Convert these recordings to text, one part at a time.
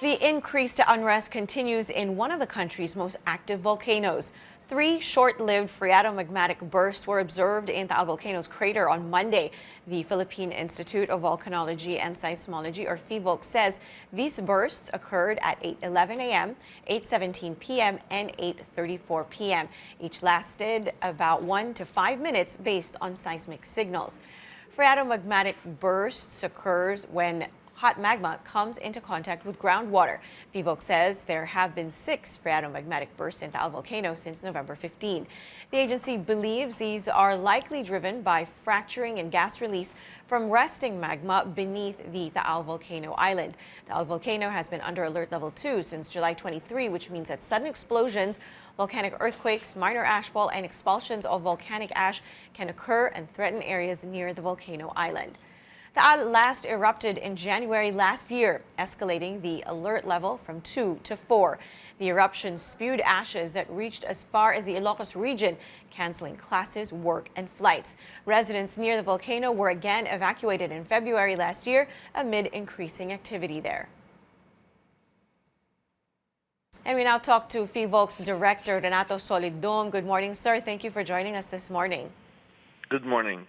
The increased unrest continues in one of the country's most active volcanoes. Three short-lived phreatomagmatic bursts were observed in Taal volcano's crater on Monday. The Philippine Institute of Volcanology and Seismology, or PHIVOLCS, says these bursts occurred at 8:11 a.m., 8:17 p.m., and 8:34 p.m. Each lasted about 1 to 5 minutes based on seismic signals. Phreatomagmatic bursts occurs when hot magma comes into contact with groundwater. PHIVOLCS says there have been 6 phreatomagmatic bursts in Taal volcano since November 15. The agency believes these are likely driven by fracturing and gas release from resting magma beneath the Taal volcano island. Taal volcano has been under alert level 2 since July 23, which means that sudden explosions, volcanic earthquakes, minor ashfall, and expulsions of volcanic ash can occur and threaten areas near the volcano island. Taal last erupted in January last year, escalating the alert level from 2 to 4. The eruption spewed ashes that reached as far as the Ilocos region, canceling classes, work, and flights. Residents near the volcano were again evacuated in February last year amid increasing activity there. And we now talk to PHIVOLCS Director Renato Solidum. Good morning, sir. Thank you for joining us this morning. Good morning.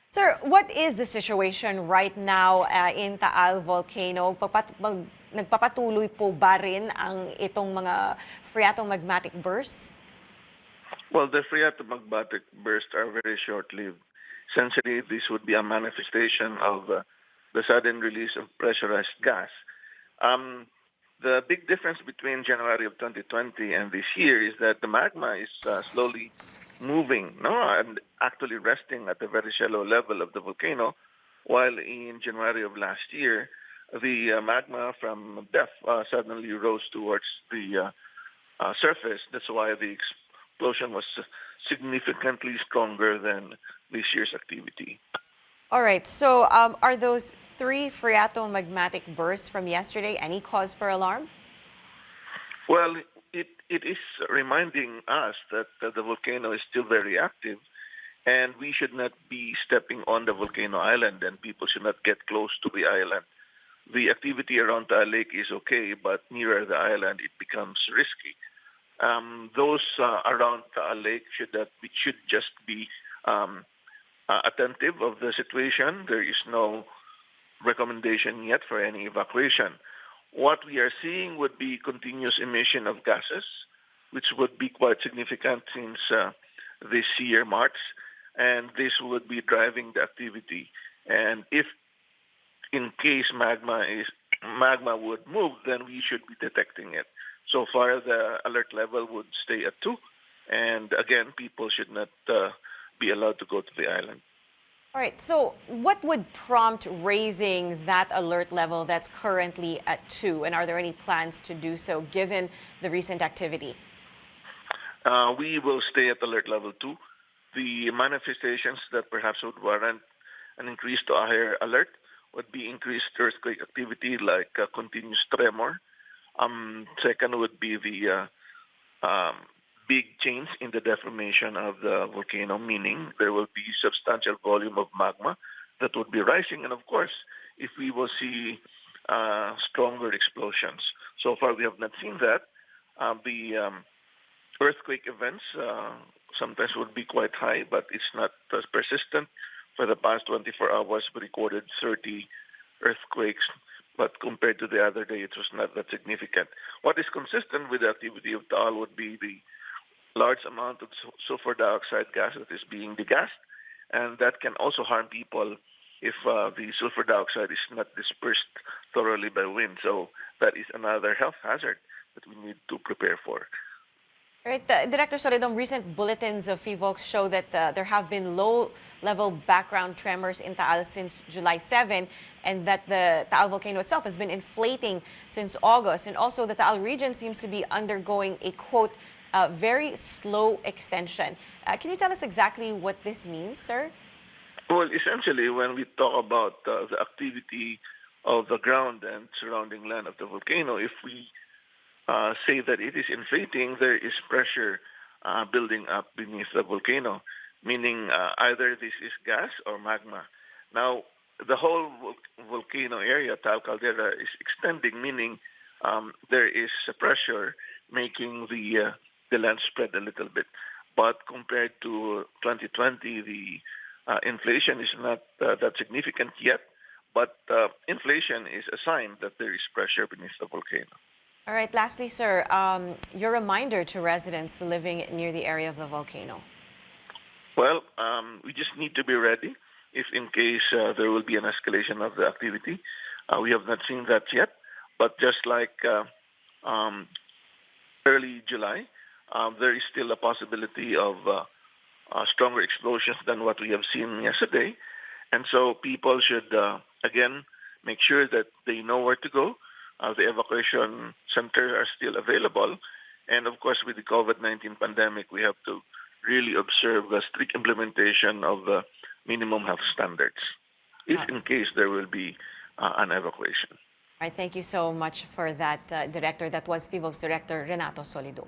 Sir, what is the situation right now in Taal volcano? Nagpapatuloy po ba rin ang itong mga phreatomagmatic bursts? Well, the phreatomagmatic bursts are very short-lived. Essentially, this would be a manifestation of the sudden release of pressurized gas. The big difference between January of 2020 and this year is that the magma is slowly moving, and actually resting at a very shallow level of the volcano, while in January of last year, the magma from depth suddenly rose towards the surface. That's why the explosion was significantly stronger than this year's activity. All right, so are those 3 phreatomagmatic bursts from yesterday any cause for alarm? Well, it is reminding us that the volcano is still very active, and we should not be stepping on the volcano island, and people should not get close to the island. The activity around Taal Lake is okay, but nearer the island, it becomes risky. Those around Taal Lake should just be attentive of the situation. There is no recommendation yet for any evacuation. What we are seeing would be continuous emission of gases, which would be quite significant since this year, March, and this would be driving the activity. And if, in case magma would move, then we should be detecting it. So far, the alert level would stay at 2, and again, people should not be allowed to go to the island. All right, so what would prompt raising that alert level that's currently at 2? And are there any plans to do so given the recent activity? We will stay at alert level 2. The manifestations that perhaps would warrant an increase to a higher alert would be increased earthquake activity like continuous tremor. Second would be the big change in the deformation of the volcano, meaning there will be substantial volume of magma that would be rising. And of course, if we will see stronger explosions. So far, we have not seen that. The earthquake events sometimes would be quite high, but it's not as persistent. For the past 24 hours, we recorded 30 earthquakes, but compared to the other day, it was not that significant. What is consistent with the activity of Taal would be the large amount of sulfur dioxide gas that is being degassed, and that can also harm people if the sulfur dioxide is not dispersed thoroughly by wind. So that is another health hazard that we need to prepare for. All right, Director Solidum, recent bulletins of PHIVOLCS show that there have been low-level background tremors in Taal since July 7, and that the Taal volcano itself has been inflating since August. And also the Taal region seems to be undergoing a, quote, very slow extension. Can you tell us exactly what this means, sir? Well, essentially, when we talk about the activity of the ground and surrounding land of the volcano, if we say that it is inflating, there is pressure building up beneath the volcano, meaning either this is gas or magma. Now, the whole volcano area, Taal caldera, is extending, meaning there is a pressure making the land spread a little bit. But compared to 2020, the inflation is not that significant yet. But inflation is a sign that there is pressure beneath the volcano. All right, lastly, sir, your reminder to residents living near the area of the volcano. Well, we just need to be ready if in case there will be an escalation of the activity. We have not seen that yet, but just like early July, there is still a possibility of stronger explosions than what we have seen yesterday. And so people should, again, make sure that they know where to go. The evacuation centers are still available. And of course, with the COVID-19 pandemic, we have to really observe the strict implementation of the minimum health standards, if in case there will be an evacuation. All right, thank you so much for that, Director. That was PHIVOLCS Director Renato Solidum.